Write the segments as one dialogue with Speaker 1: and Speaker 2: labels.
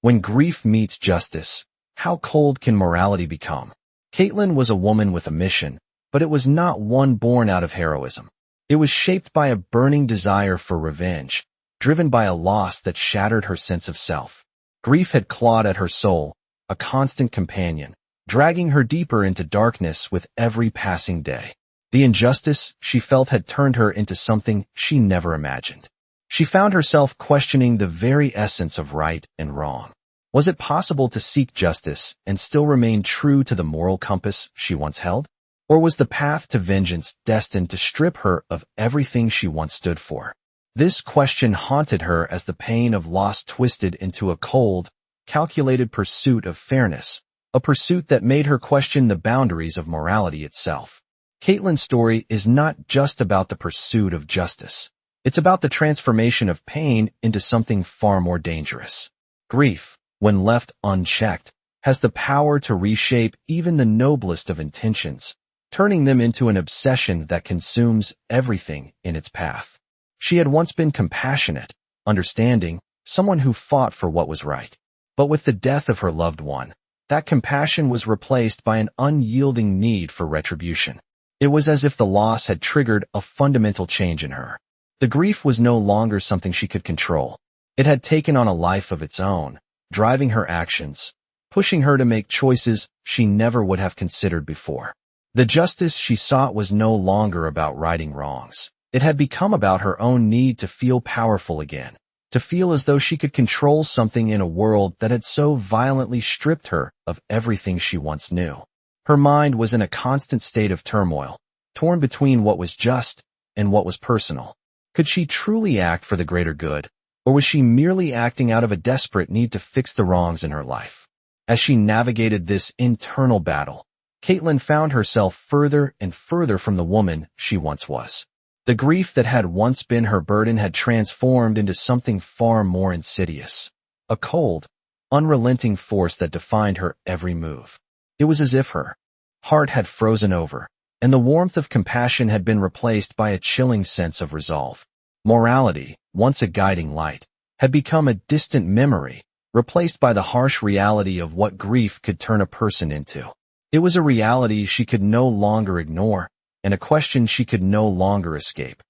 Speaker 1: When grief meets justice, how cold can morality become? Caitlin was a woman with a mission, but it was not one born out of heroism. It was shaped by a burning desire for revenge, driven by a loss that shattered her sense of self. Grief had clawed at her soul, a constant companion, dragging her deeper into darkness with every passing day. The injustice she felt had turned her into something she never imagined. She found herself questioning the very essence of right and wrong. Was it possible to seek justice and still remain true to the moral compass she once held? Or was the path to vengeance destined to strip her of everything she once stood for? This question haunted her as the pain of loss twisted into a cold, calculated pursuit of fairness, a pursuit that made her question the boundaries of morality itself. Caitlin's story is not just about the pursuit of justice. It's about the transformation of pain into something far more dangerous. Grief, when left unchecked, has the power to reshape even the noblest of intentions, turning them into an obsession that consumes everything in its path. She had once been compassionate, understanding, someone who fought for what was right. But with the death of her loved one, that compassion was replaced by an unyielding need for retribution. It was as if the loss had triggered a fundamental change in her. The grief was no longer something she could control. It had taken on a life of its own, driving her actions, pushing her to make choices she never would have considered before. The justice she sought was no longer about righting wrongs. It had become about her own need to feel powerful again, to feel as though she could control something in a world that had so violently stripped her of everything she once knew. Her mind was in a constant state of turmoil, torn between what was just and what was personal. Could she truly act for the greater good, or was she merely acting out of a desperate need to fix the wrongs in her life? As she navigated this internal battle, Caitlin found herself further and further from the woman she once was. The grief that had once been her burden had transformed into something far more insidious, a cold, unrelenting force that defined her every move. It was as if her heart had frozen over, and the warmth of compassion had been replaced by a chilling sense of resolve. Morality, once a guiding light, had become a distant memory, replaced by the harsh reality of what grief could turn a person into. It was a reality she could no longer ignore, and a question she could no longer escape.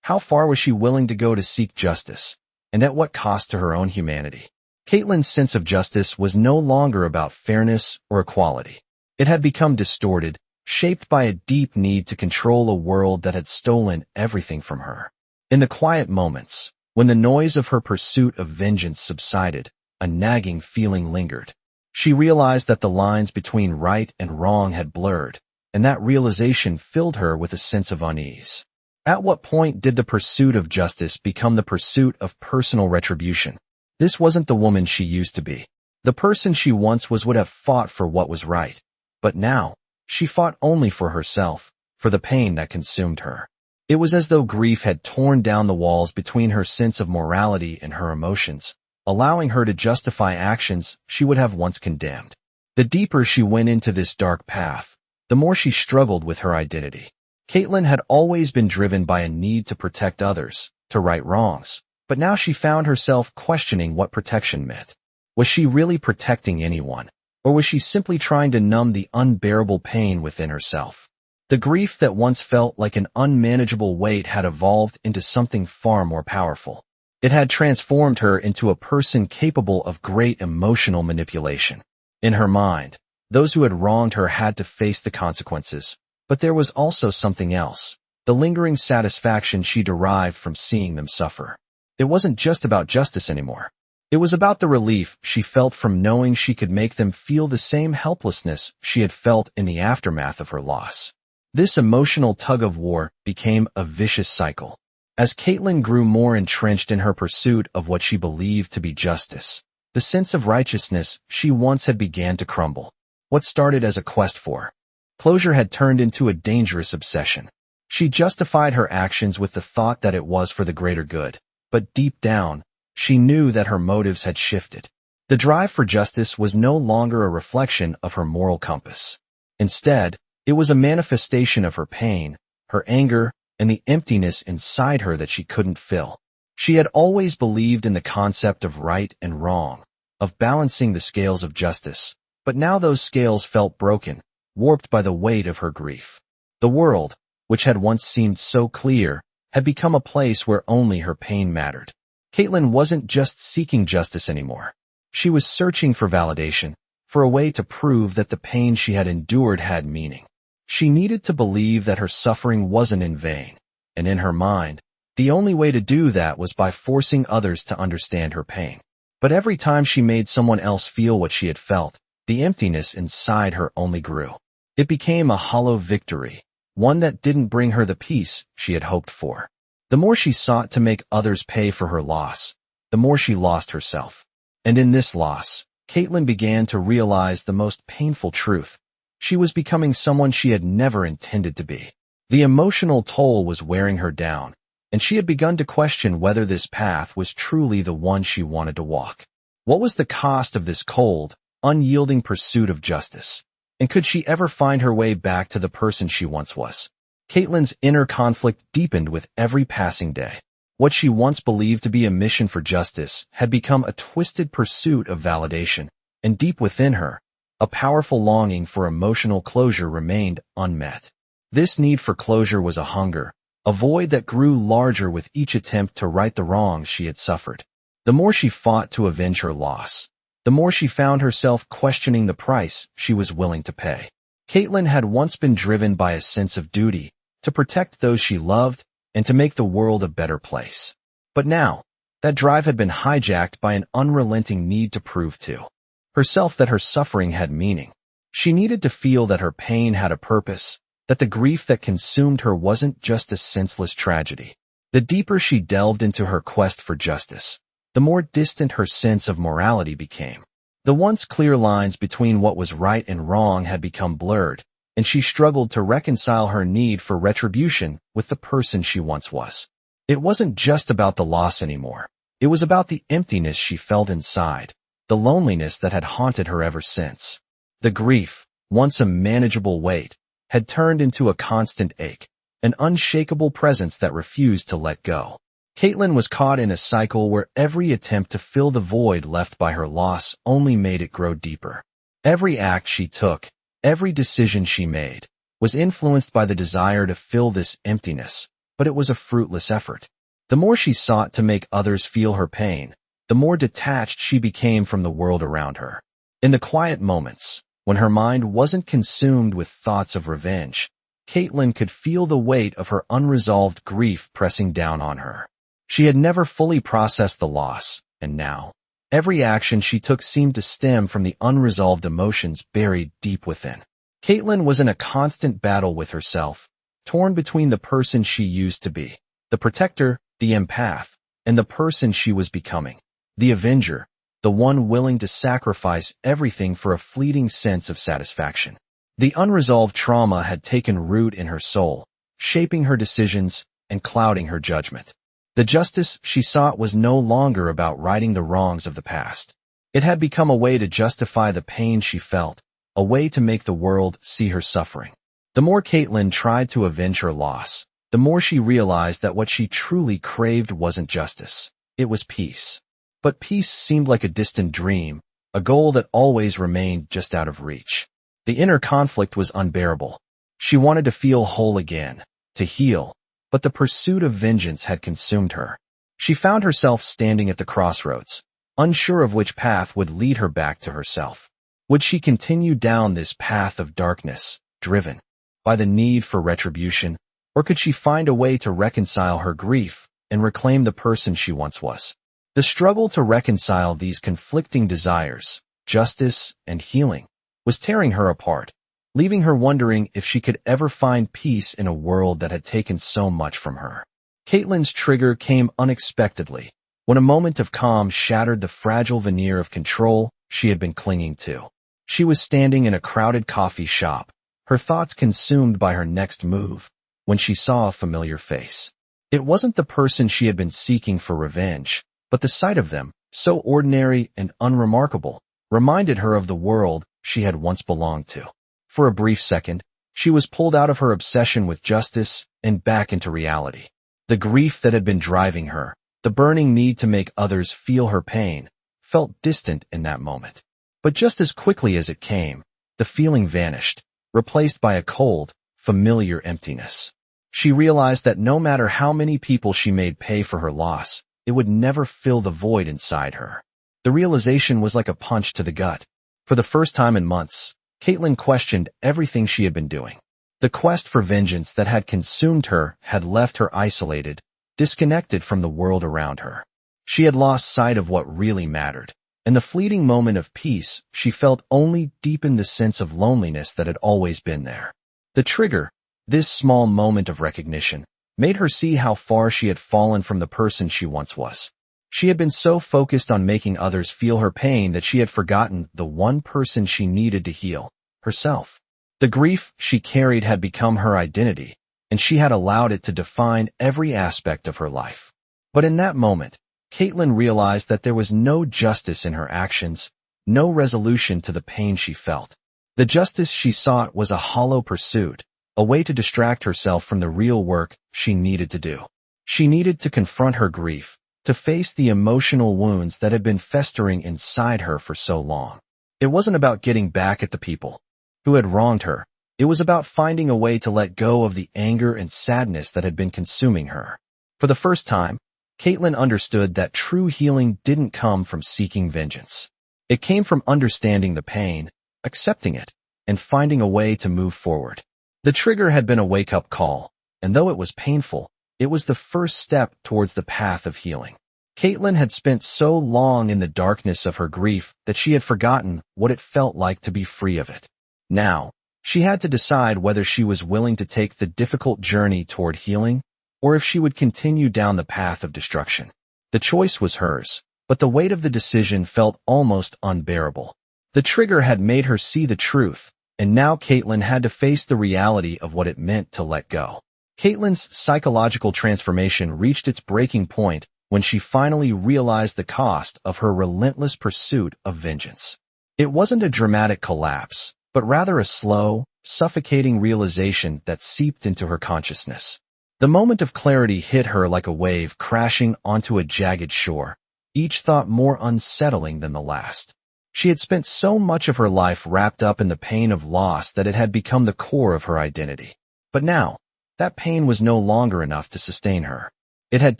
Speaker 1: How far was she willing to go to seek justice, and at what cost to her own humanity? Caitlin's sense of justice was no longer about fairness or equality. It had become distorted, shaped by a deep need to control a world that had stolen everything from her. In the quiet moments, when the noise of her pursuit of vengeance subsided, a nagging feeling lingered. She realized that the lines between right and wrong had blurred, and that realization filled her with a sense of unease. At what point did the pursuit of justice become the pursuit of personal retribution? This wasn't the woman she used to be. The person she once was would have fought for what was right. But now, she fought only for herself, for the pain that consumed her. It was as though grief had torn down the walls between her sense of morality and her emotions, allowing her to justify actions she would have once condemned. The deeper she went into this dark path, the more she struggled with her identity. Caitlin had always been driven by a need to protect others, to right wrongs, but now she found herself questioning what protection meant. Was she really protecting anyone, or was she simply trying to numb the unbearable pain within herself? The grief that once felt like an unmanageable weight had evolved into something far more powerful. It had transformed her into a person capable of great emotional manipulation. In her mind, those who had wronged her had to face the consequences, but there was also something else, the lingering satisfaction she derived from seeing them suffer. It wasn't just about justice anymore. It was about the relief she felt from knowing she could make them feel the same helplessness she had felt in the aftermath of her loss. This emotional tug-of-war became a vicious cycle. As Caitlin grew more entrenched in her pursuit of what she believed to be justice, the sense of righteousness she once had began to crumble. What started as a quest for closure had turned into a dangerous obsession. She justified her actions with the thought that it was for the greater good, but deep down, she knew that her motives had shifted. The drive for justice was no longer a reflection of her moral compass. Instead, it was a manifestation of her pain, her anger, and the emptiness inside her that she couldn't fill. She had always believed in the concept of right and wrong, of balancing the scales of justice. But now those scales felt broken, warped by the weight of her grief. The world, which had once seemed so clear, had become a place where only her pain mattered. Caitlin wasn't just seeking justice anymore. She was searching for validation, for a way to prove that the pain she had endured had meaning. She needed to believe that her suffering wasn't in vain, and in her mind, the only way to do that was by forcing others to understand her pain. But every time she made someone else feel what she had felt, the emptiness inside her only grew. It became a hollow victory, one that didn't bring her the peace she had hoped for. The more she sought to make others pay for her loss, the more she lost herself. And in this loss, Caitlin began to realize the most painful truth. She was becoming someone she had never intended to be. The emotional toll was wearing her down, and she had begun to question whether this path was truly the one she wanted to walk. What was the cost of this cold, unyielding pursuit of justice? And could she ever find her way back to the person she once was? Caitlin's inner conflict deepened with every passing day. What she once believed to be a mission for justice had become a twisted pursuit of validation, and deep within her, a powerful longing for emotional closure remained unmet. This need for closure was a hunger, a void that grew larger with each attempt to right the wrongs she had suffered. The more she fought to avenge her loss, the more she found herself questioning the price she was willing to pay. Caitlin had once been driven by a sense of duty, to protect those she loved and to make the world a better place. But now, that drive had been hijacked by an unrelenting need to prove to herself that her suffering had meaning. She needed to feel that her pain had a purpose, that the grief that consumed her wasn't just a senseless tragedy. The deeper she delved into her quest for justice, the more distant her sense of morality became. The once clear lines between what was right and wrong had become blurred, and she struggled to reconcile her need for retribution with the person she once was. It wasn't just about the loss anymore. It was about the emptiness she felt inside, the loneliness that had haunted her ever since. The grief, once a manageable weight, had turned into a constant ache, an unshakable presence that refused to let go. Caitlin was caught in a cycle where every attempt to fill the void left by her loss only made it grow deeper. Every act she took, every decision she made, was influenced by the desire to fill this emptiness, but it was a fruitless effort. The more she sought to make others feel her pain, the more detached she became from the world around her. In the quiet moments, when her mind wasn't consumed with thoughts of revenge, Caitlin could feel the weight of her unresolved grief pressing down on her. She had never fully processed the loss, and now, every action she took seemed to stem from the unresolved emotions buried deep within. Caitlin was in a constant battle with herself, torn between the person she used to be, the protector, the empath, and the person she was becoming, the avenger, the one willing to sacrifice everything for a fleeting sense of satisfaction. The unresolved trauma had taken root in her soul, shaping her decisions and clouding her judgment. The justice she sought was no longer about righting the wrongs of the past. It had become a way to justify the pain she felt, a way to make the world see her suffering. The more Caitlin tried to avenge her loss, the more she realized that what she truly craved wasn't justice. It was peace. But peace seemed like a distant dream, a goal that always remained just out of reach. The inner conflict was unbearable. She wanted to feel whole again, to heal, but the pursuit of vengeance had consumed her. She found herself standing at the crossroads, unsure of which path would lead her back to herself. Would she continue down this path of darkness, driven by the need for retribution, or could she find a way to reconcile her grief and reclaim the person she once was? The struggle to reconcile these conflicting desires, justice and healing, was tearing her apart, leaving her wondering if she could ever find peace in a world that had taken so much from her. Caitlin's trigger came unexpectedly, when a moment of calm shattered the fragile veneer of control she had been clinging to. She was standing in a crowded coffee shop, her thoughts consumed by her next move, when she saw a familiar face. It wasn't the person she had been seeking for revenge, but the sight of them, so ordinary and unremarkable, reminded her of the world she had once belonged to. For a brief second, she was pulled out of her obsession with justice and back into reality. The grief that had been driving her, the burning need to make others feel her pain, felt distant in that moment. But just as quickly as it came, the feeling vanished, replaced by a cold, familiar emptiness. She realized that no matter how many people she made pay for her loss, it would never fill the void inside her. The realization was like a punch to the gut. For the first time in months, Caitlin questioned everything she had been doing. The quest for vengeance that had consumed her had left her isolated, disconnected from the world around her. She had lost sight of what really mattered, and the fleeting moment of peace she felt only deepened the sense of loneliness that had always been there. The trigger, this small moment of recognition, made her see how far she had fallen from the person she once was. She had been so focused on making others feel her pain that she had forgotten the one person she needed to heal, herself. The grief she carried had become her identity, and she had allowed it to define every aspect of her life. But in that moment, Caitlin realized that there was no justice in her actions, no resolution to the pain she felt. The justice she sought was a hollow pursuit, a way to distract herself from the real work she needed to do. She needed to confront her grief, to face the emotional wounds that had been festering inside her for so long. It wasn't about getting back at the people who had wronged her. It was about finding a way to let go of the anger and sadness that had been consuming her. For the first time, Caitlin understood that true healing didn't come from seeking vengeance. It came from understanding the pain, accepting it, and finding a way to move forward. The trigger had been a wake-up call, and though it was painful, it was the first step towards the path of healing. Caitlin had spent so long in the darkness of her grief that she had forgotten what it felt like to be free of it. Now, she had to decide whether she was willing to take the difficult journey toward healing, or if she would continue down the path of destruction. The choice was hers, but the weight of the decision felt almost unbearable. The trigger had made her see the truth, and now Caitlin had to face the reality of what it meant to let go. Caitlin's psychological transformation reached its breaking point when she finally realized the cost of her relentless pursuit of vengeance. It wasn't a dramatic collapse, but rather a slow, suffocating realization that seeped into her consciousness. The moment of clarity hit her like a wave crashing onto a jagged shore, each thought more unsettling than the last. She had spent so much of her life wrapped up in the pain of loss that it had become the core of her identity. But now, that pain was no longer enough to sustain her. It had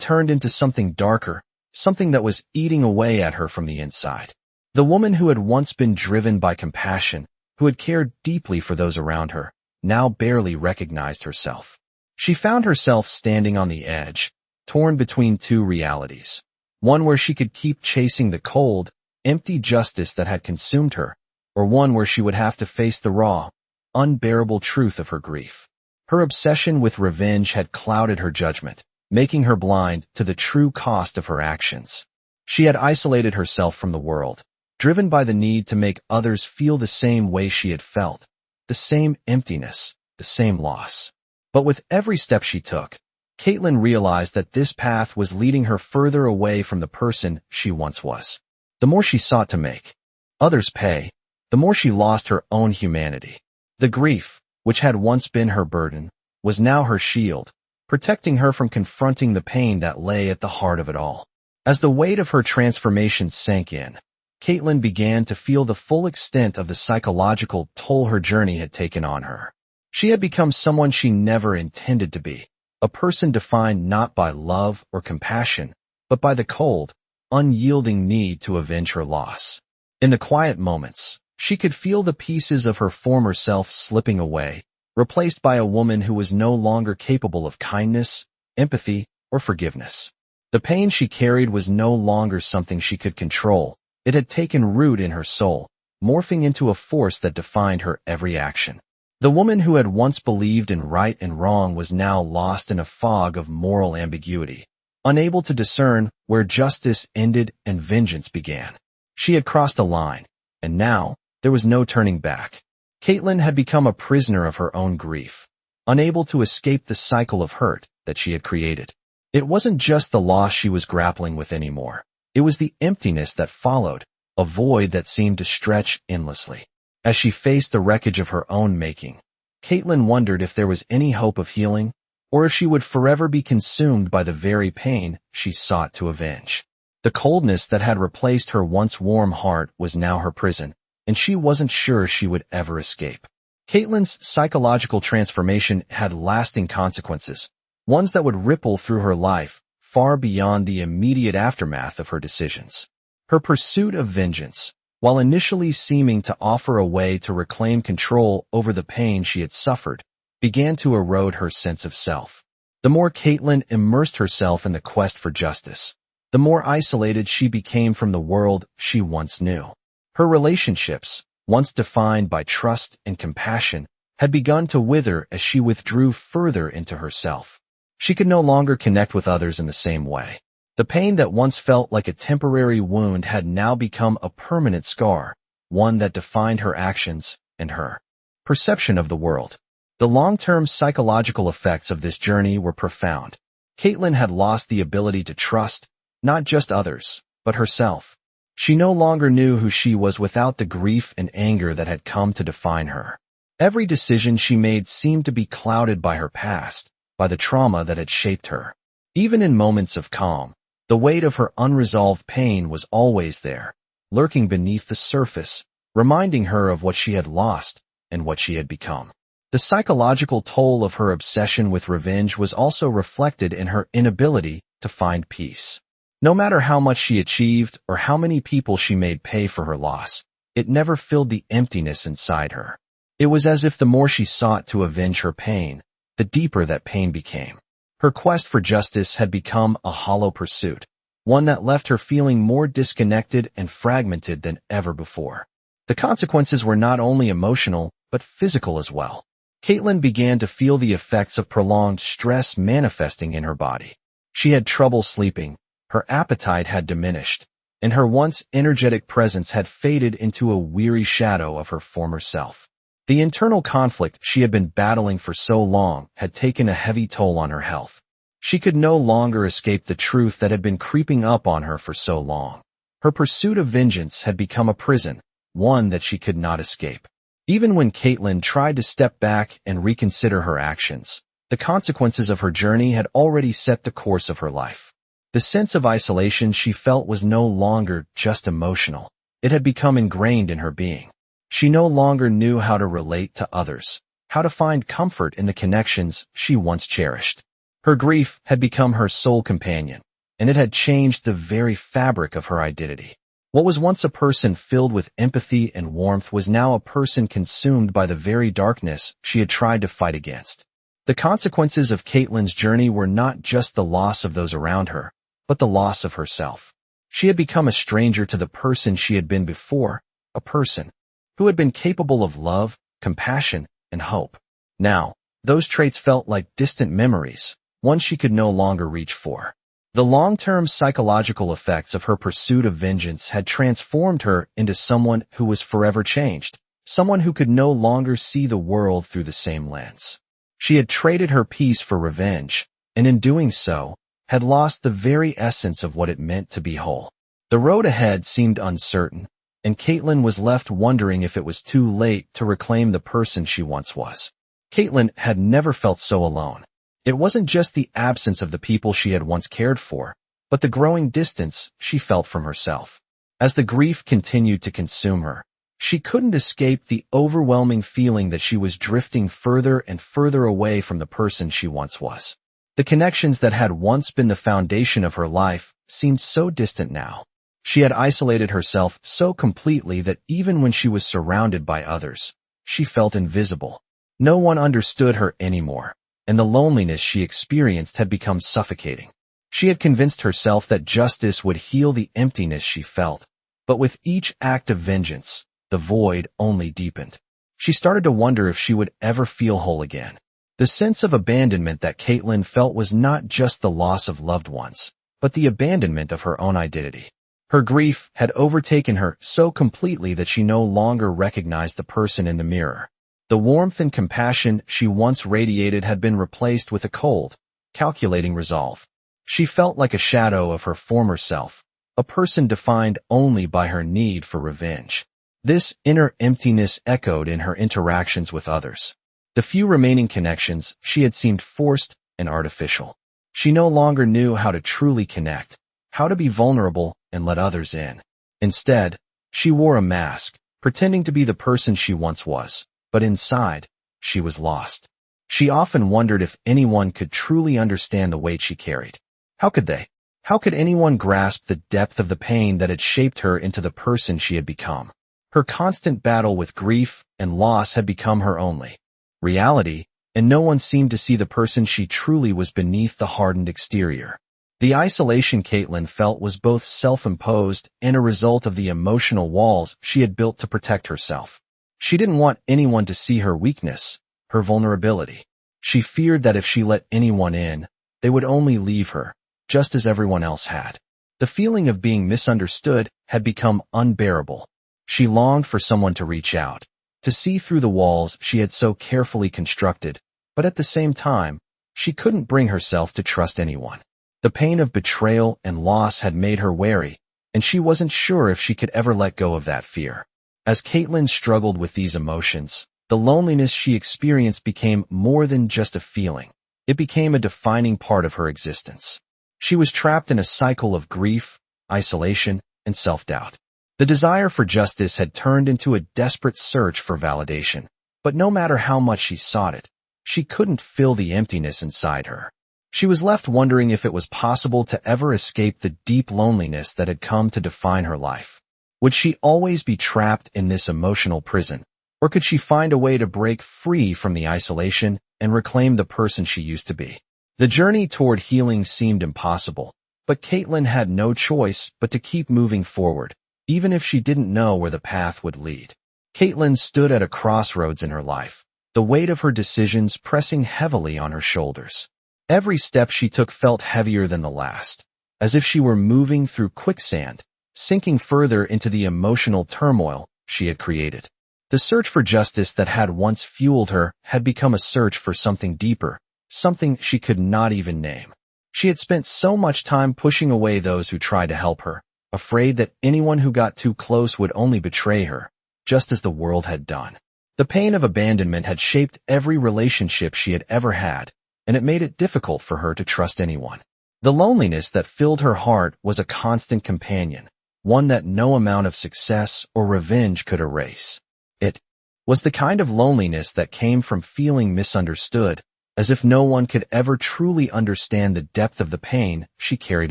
Speaker 1: turned into something darker, something that was eating away at her from the inside. The woman who had once been driven by compassion, who had cared deeply for those around her, now barely recognized herself. She found herself standing on the edge, torn between two realities. One where she could keep chasing the cold, empty justice that had consumed her, or one where she would have to face the raw, unbearable truth of her grief. Her obsession with revenge had clouded her judgment, making her blind to the true cost of her actions. She had isolated herself from the world, driven by the need to make others feel the same way she had felt, the same emptiness, the same loss. But with every step she took, Caitlin realized that this path was leading her further away from the person she once was. The more she sought to make others pay, the more she lost her own humanity. The grief, which had once been her burden, was now her shield, protecting her from confronting the pain that lay at the heart of it all. As the weight of her transformation sank in, Caitlin began to feel the full extent of the psychological toll her journey had taken on her. She had become someone she never intended to be, a person defined not by love or compassion, but by the cold, unyielding need to avenge her loss. In the quiet moments, she could feel the pieces of her former self slipping away, replaced by a woman who was no longer capable of kindness, empathy, or forgiveness. The pain she carried was no longer something she could control. It had taken root in her soul, morphing into a force that defined her every action. The woman who had once believed in right and wrong was now lost in a fog of moral ambiguity, unable to discern where justice ended and vengeance began. She had crossed a line, and now there was no turning back. Caitlin had become a prisoner of her own grief, unable to escape the cycle of hurt that she had created. It wasn't just the loss she was grappling with anymore. It was the emptiness that followed, a void that seemed to stretch endlessly. As she faced the wreckage of her own making, Caitlin wondered if there was any hope of healing, or if she would forever be consumed by the very pain she sought to avenge. The coldness that had replaced her once warm heart was now her prison, and she wasn't sure she would ever escape. Caitlin's psychological transformation had lasting consequences, ones that would ripple through her life, far beyond the immediate aftermath of her decisions. Her pursuit of vengeance, while initially seeming to offer a way to reclaim control over the pain she had suffered, began to erode her sense of self. The more Caitlin immersed herself in the quest for justice, the more isolated she became from the world she once knew. Her relationships, once defined by trust and compassion, had begun to wither as she withdrew further into herself. She could no longer connect with others in the same way. The pain that once felt like a temporary wound had now become a permanent scar, one that defined her actions and her perception of the world. The long-term psychological effects of this journey were profound. Caitlin had lost the ability to trust, not just others, but herself. She no longer knew who she was without the grief and anger that had come to define her. Every decision she made seemed to be clouded by her past, by the trauma that had shaped her. Even in moments of calm, the weight of her unresolved pain was always there, lurking beneath the surface, reminding her of what she had lost and what she had become. The psychological toll of her obsession with revenge was also reflected in her inability to find peace. No matter how much she achieved or how many people she made pay for her loss, it never filled the emptiness inside her. It was as if the more she sought to avenge her pain, the deeper that pain became. Her quest for justice had become a hollow pursuit, one that left her feeling more disconnected and fragmented than ever before. The consequences were not only emotional, but physical as well. Caitlin began to feel the effects of prolonged stress manifesting in her body. She had trouble sleeping, her appetite had diminished, and her once energetic presence had faded into a weary shadow of her former self. The internal conflict she had been battling for so long had taken a heavy toll on her health. She could no longer escape the truth that had been creeping up on her for so long. Her pursuit of vengeance had become a prison, one that she could not escape. Even when Caitlin tried to step back and reconsider her actions, the consequences of her journey had already set the course of her life. The sense of isolation she felt was no longer just emotional. It had become ingrained in her being. She no longer knew how to relate to others, how to find comfort in the connections she once cherished. Her grief had become her sole companion, and it had changed the very fabric of her identity. What was once a person filled with empathy and warmth was now a person consumed by the very darkness she had tried to fight against. The consequences of Caitlin's journey were not just the loss of those around her, but the loss of herself. She had become a stranger to the person she had been before, a person who had been capable of love, compassion, and hope. Now, those traits felt like distant memories, ones she could no longer reach for. The long-term psychological effects of her pursuit of vengeance had transformed her into someone who was forever changed, someone who could no longer see the world through the same lens. She had traded her peace for revenge, and in doing so, had lost the very essence of what it meant to be whole. The road ahead seemed uncertain, and Caitlin was left wondering if it was too late to reclaim the person she once was. Caitlin had never felt so alone. It wasn't just the absence of the people she had once cared for, but the growing distance she felt from herself. As the grief continued to consume her, she couldn't escape the overwhelming feeling that she was drifting further and further away from the person she once was. The connections that had once been the foundation of her life seemed so distant now. She had isolated herself so completely that even when she was surrounded by others, she felt invisible. No one understood her anymore, and the loneliness she experienced had become suffocating. She had convinced herself that justice would heal the emptiness she felt, but with each act of vengeance, the void only deepened. She started to wonder if she would ever feel whole again. The sense of abandonment that Caitlin felt was not just the loss of loved ones, but the abandonment of her own identity. Her grief had overtaken her so completely that she no longer recognized the person in the mirror. The warmth and compassion she once radiated had been replaced with a cold, calculating resolve. She felt like a shadow of her former self, a person defined only by her need for revenge. This inner emptiness echoed in her interactions with others. The few remaining connections she had seemed forced and artificial. She no longer knew how to truly connect, how to be vulnerable and let others in. Instead, she wore a mask, pretending to be the person she once was, but inside, she was lost. She often wondered if anyone could truly understand the weight she carried. How could they? How could anyone grasp the depth of the pain that had shaped her into the person she had become? Her constant battle with grief and loss had become her only reality, and no one seemed to see the person she truly was beneath the hardened exterior. The isolation Caitlin felt was both self-imposed and a result of the emotional walls she had built to protect herself. She didn't want anyone to see her weakness, her vulnerability. She feared that if she let anyone in, they would only leave her, just as everyone else had. The feeling of being misunderstood had become unbearable. She longed for someone to reach out, to see through the walls she had so carefully constructed, but at the same time, she couldn't bring herself to trust anyone. The pain of betrayal and loss had made her wary, and she wasn't sure if she could ever let go of that fear. As Caitlin struggled with these emotions, the loneliness she experienced became more than just a feeling. It became a defining part of her existence. She was trapped in a cycle of grief, isolation, and self-doubt. The desire for justice had turned into a desperate search for validation, but no matter how much she sought it, she couldn't fill the emptiness inside her. She was left wondering if it was possible to ever escape the deep loneliness that had come to define her life. Would she always be trapped in this emotional prison, or could she find a way to break free from the isolation and reclaim the person she used to be? The journey toward healing seemed impossible, but Caitlin had no choice but to keep moving forward, even if she didn't know where the path would lead. Caitlin stood at a crossroads in her life, the weight of her decisions pressing heavily on her shoulders. Every step she took felt heavier than the last, as if she were moving through quicksand, sinking further into the emotional turmoil she had created. The search for justice that had once fueled her had become a search for something deeper, something she could not even name. She had spent so much time pushing away those who tried to help her, afraid that anyone who got too close would only betray her, just as the world had done. The pain of abandonment had shaped every relationship she had ever had, and it made it difficult for her to trust anyone. The loneliness that filled her heart was a constant companion, one that no amount of success or revenge could erase. It was the kind of loneliness that came from feeling misunderstood, as if no one could ever truly understand the depth of the pain she carried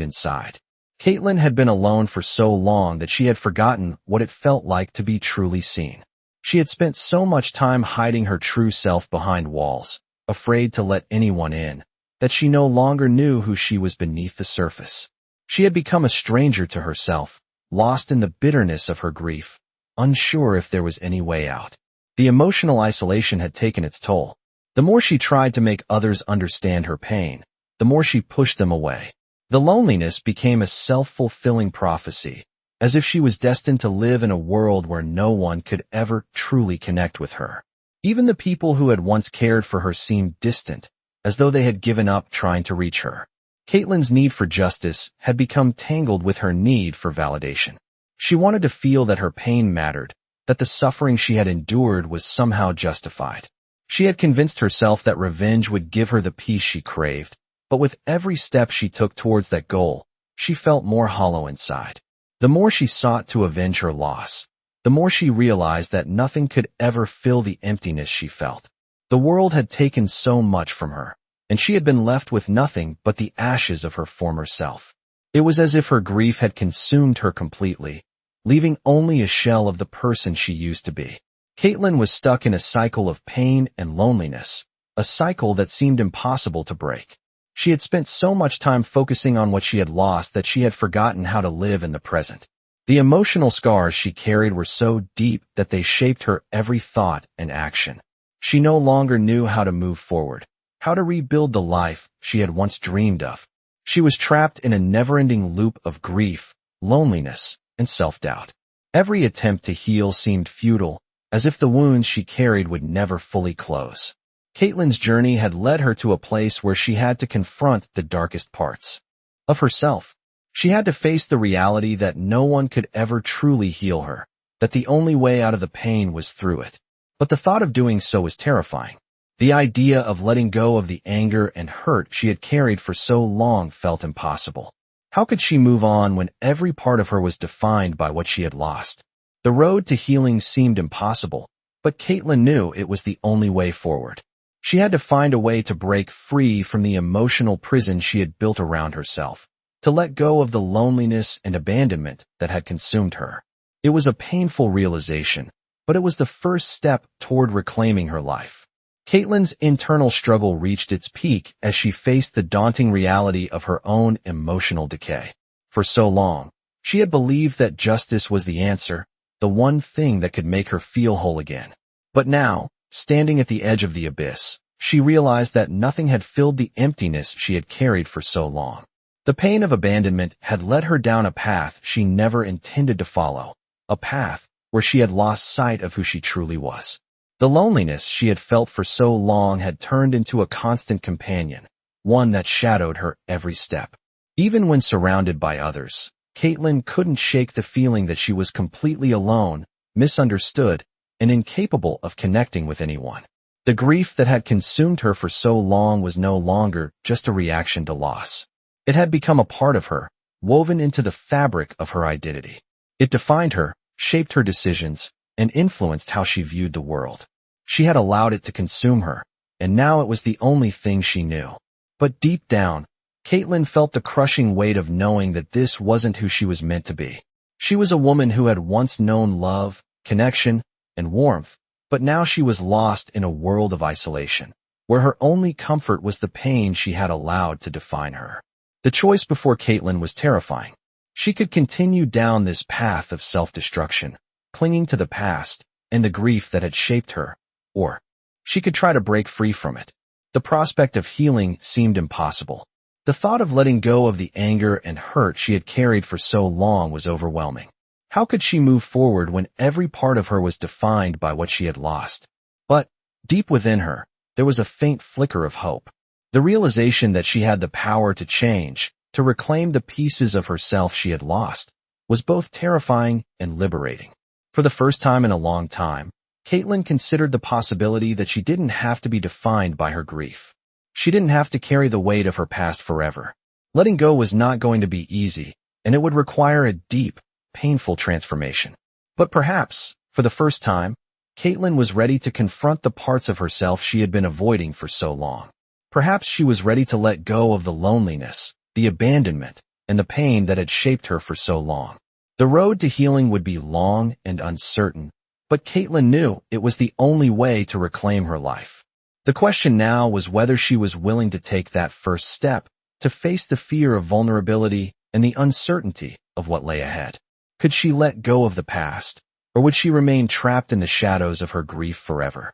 Speaker 1: inside. Caitlin had been alone for so long that she had forgotten what it felt like to be truly seen. She had spent so much time hiding her true self behind walls, afraid to let anyone in, that she no longer knew who she was beneath the surface. She had become a stranger to herself, lost in the bitterness of her grief, unsure if there was any way out. The emotional isolation had taken its toll. The more she tried to make others understand her pain, the more she pushed them away. The loneliness became a self-fulfilling prophecy, as if she was destined to live in a world where no one could ever truly connect with her. Even the people who had once cared for her seemed distant, as though they had given up trying to reach her. Caitlin's need for justice had become tangled with her need for validation. She wanted to feel that her pain mattered, that the suffering she had endured was somehow justified. She had convinced herself that revenge would give her the peace she craved, but with every step she took towards that goal, she felt more hollow inside. The more she sought to avenge her loss, the more she realized that nothing could ever fill the emptiness she felt. The world had taken so much from her, and she had been left with nothing but the ashes of her former self. It was as if her grief had consumed her completely, leaving only a shell of the person she used to be. Caitlin was stuck in a cycle of pain and loneliness, a cycle that seemed impossible to break. She had spent so much time focusing on what she had lost that she had forgotten how to live in the present. The emotional scars she carried were so deep that they shaped her every thought and action. She no longer knew how to move forward, how to rebuild the life she had once dreamed of. She was trapped in a never-ending loop of grief, loneliness, and self-doubt. Every attempt to heal seemed futile, as if the wounds she carried would never fully close. Caitlin's journey had led her to a place where she had to confront the darkest parts of herself. She had to face the reality that no one could ever truly heal her, that the only way out of the pain was through it. But the thought of doing so was terrifying. The idea of letting go of the anger and hurt she had carried for so long felt impossible. How could she move on when every part of her was defined by what she had lost? The road to healing seemed impossible, but Caitlin knew it was the only way forward. She had to find a way to break free from the emotional prison she had built around herself, to let go of the loneliness and abandonment that had consumed her. It was a painful realization, but it was the first step toward reclaiming her life. Caitlin's internal struggle reached its peak as she faced the daunting reality of her own emotional decay. For so long, she had believed that justice was the answer, the one thing that could make her feel whole again. But now, standing at the edge of the abyss, she realized that nothing had filled the emptiness she had carried for so long. The pain of abandonment had led her down a path she never intended to follow, a path where she had lost sight of who she truly was. The loneliness she had felt for so long had turned into a constant companion, one that shadowed her every step. Even when surrounded by others, Caitlin couldn't shake the feeling that she was completely alone, misunderstood, and incapable of connecting with anyone. The grief that had consumed her for so long was no longer just a reaction to loss. It had become a part of her, woven into the fabric of her identity. It defined her, shaped her decisions, and influenced how she viewed the world. She had allowed it to consume her, and now it was the only thing she knew. But deep down, Caitlin felt the crushing weight of knowing that this wasn't who she was meant to be. She was a woman who had once known love, connection, and warmth, but now she was lost in a world of isolation, where her only comfort was the pain she had allowed to define her. The choice before Caitlin was terrifying. She could continue down this path of self-destruction, clinging to the past and the grief that had shaped her, or she could try to break free from it. The prospect of healing seemed impossible. The thought of letting go of the anger and hurt she had carried for so long was overwhelming. How could she move forward when every part of her was defined by what she had lost? But, deep within her, there was a faint flicker of hope. The realization that she had the power to change, to reclaim the pieces of herself she had lost, was both terrifying and liberating. For the first time in a long time, Caitlin considered the possibility that she didn't have to be defined by her grief. She didn't have to carry the weight of her past forever. Letting go was not going to be easy, and it would require a deep, painful transformation. But perhaps, for the first time, Caitlin was ready to confront the parts of herself she had been avoiding for so long. Perhaps she was ready to let go of the loneliness, the abandonment, and the pain that had shaped her for so long. The road to healing would be long and uncertain, but Caitlin knew it was the only way to reclaim her life. The question now was whether she was willing to take that first step, to face the fear of vulnerability and the uncertainty of what lay ahead. Could she let go of the past, or would she remain trapped in the shadows of her grief forever?